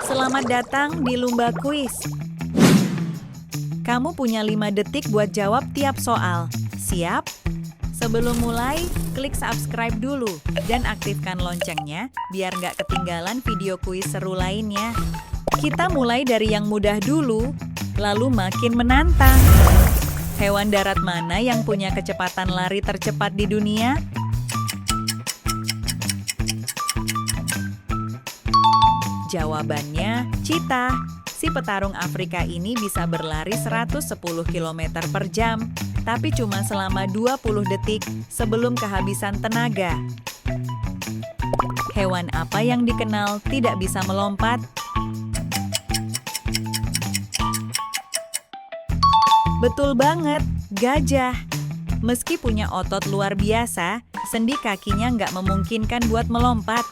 Selamat datang di Lumba Kuis. Kamu punya 5 detik buat jawab tiap soal. Siap? Sebelum mulai, klik subscribe dulu dan aktifkan loncengnya biar nggak ketinggalan video kuis seru lainnya. Kita mulai dari yang mudah dulu, lalu makin menantang. Hewan darat mana yang punya kecepatan lari tercepat di dunia? Jawabannya, cheetah. Si petarung Afrika ini bisa berlari 110 km per jam, tapi cuma selama 20 detik sebelum kehabisan tenaga. Hewan apa yang dikenal tidak bisa melompat? Betul banget, gajah. Meski punya otot luar biasa, sendi kakinya nggak memungkinkan buat melompat.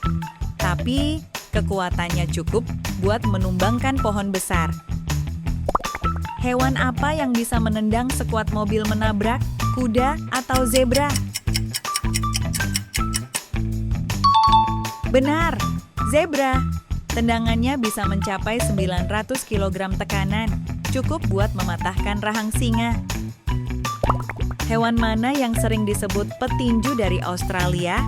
Tapi kekuatannya cukup buat menumbangkan pohon besar. Hewan apa yang bisa menendang sekuat mobil menabrak, kuda, atau zebra? Benar, zebra. Tendangannya bisa mencapai 900 kg tekanan, cukup buat mematahkan rahang singa. Hewan mana yang sering disebut petinju dari Australia?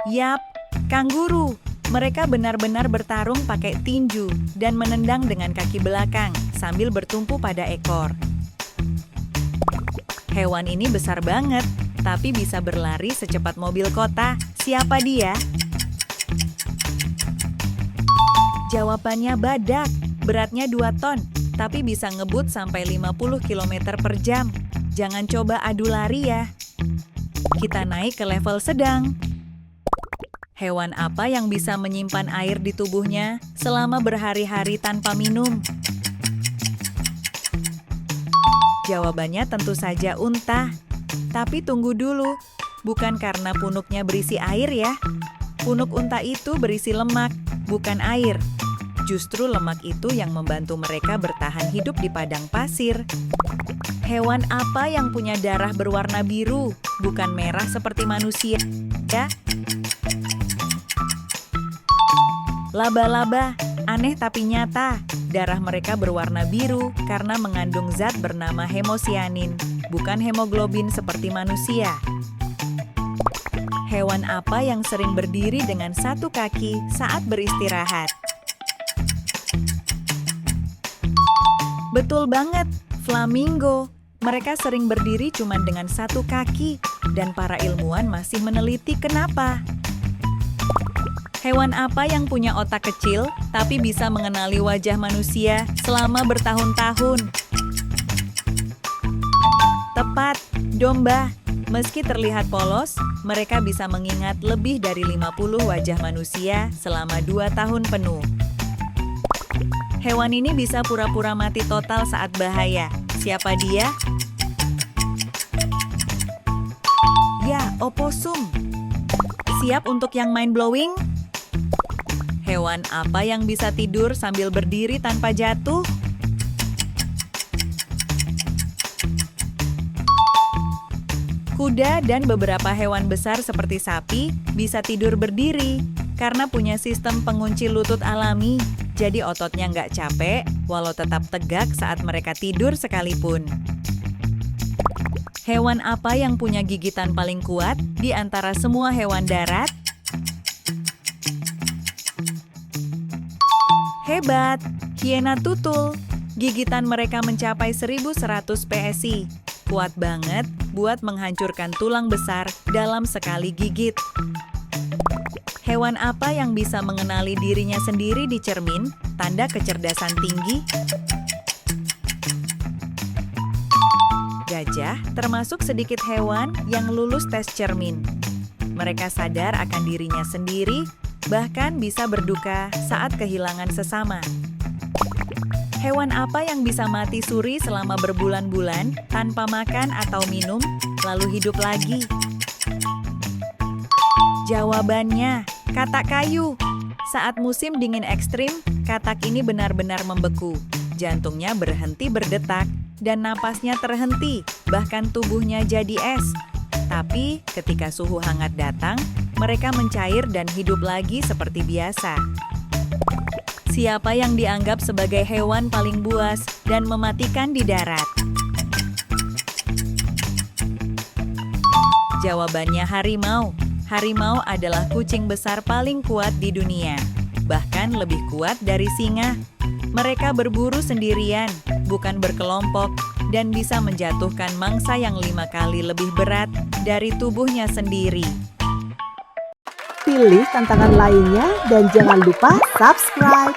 Yap, kanguru. Mereka benar-benar bertarung pakai tinju dan menendang dengan kaki belakang sambil bertumpu pada ekor. Hewan ini besar banget, tapi bisa berlari secepat mobil kota. Siapa dia? Jawabannya badak. Beratnya 2 ton, tapi bisa ngebut sampai 50 km per jam. Jangan coba adu lari ya. Kita naik ke level sedang. Hewan apa yang bisa menyimpan air di tubuhnya selama berhari-hari tanpa minum? Jawabannya tentu saja unta. Tapi tunggu dulu, bukan karena punuknya berisi air ya. Punuk unta itu berisi lemak, bukan air. Justru lemak itu yang membantu mereka bertahan hidup di padang pasir. Hewan apa yang punya darah berwarna biru, bukan merah seperti manusia? Ya? Laba-laba, aneh tapi nyata. Darah mereka berwarna biru karena mengandung zat bernama hemosianin, bukan hemoglobin seperti manusia. Hewan apa yang sering berdiri dengan satu kaki saat beristirahat? Betul banget, flamingo. Mereka sering berdiri cuma dengan satu kaki, dan para ilmuwan masih meneliti kenapa. Hewan apa yang punya otak kecil, tapi bisa mengenali wajah manusia selama bertahun-tahun? Tepat, domba. Meski terlihat polos, mereka bisa mengingat lebih dari 50 wajah manusia selama 2 tahun penuh. Hewan ini bisa pura-pura mati total saat bahaya. Siapa dia? Ya, oposum. Siap untuk yang mind-blowing? Hewan apa yang bisa tidur sambil berdiri tanpa jatuh? Kuda dan beberapa hewan besar seperti sapi bisa tidur berdiri karena punya sistem pengunci lutut alami. Jadi ototnya nggak capek walau tetap tegak saat mereka tidur sekalipun. Hewan apa yang punya gigitan paling kuat di antara semua hewan darat? Hebat, hiena tutul. Gigitan mereka mencapai 1.100 PSI. Kuat banget buat menghancurkan tulang besar dalam sekali gigit. Hewan apa yang bisa mengenali dirinya sendiri di cermin, tanda kecerdasan tinggi? Gajah termasuk sedikit hewan yang lulus tes cermin. Mereka sadar akan dirinya sendiri, bahkan bisa berduka saat kehilangan sesama. Hewan apa yang bisa mati suri selama berbulan-bulan tanpa makan atau minum, lalu hidup lagi? Jawabannya, katak kayu. Saat musim dingin ekstrim, katak ini benar-benar membeku. Jantungnya berhenti berdetak dan napasnya terhenti, bahkan tubuhnya jadi es. Tapi ketika suhu hangat datang, mereka mencair dan hidup lagi seperti biasa. Siapa yang dianggap sebagai hewan paling buas dan mematikan di darat? Jawabannya harimau. Harimau adalah kucing besar paling kuat di dunia, bahkan lebih kuat dari singa. Mereka berburu sendirian, bukan berkelompok, dan bisa menjatuhkan mangsa yang 5 kali lebih berat dari tubuhnya sendiri. Pilih tantangan lainnya dan jangan lupa subscribe.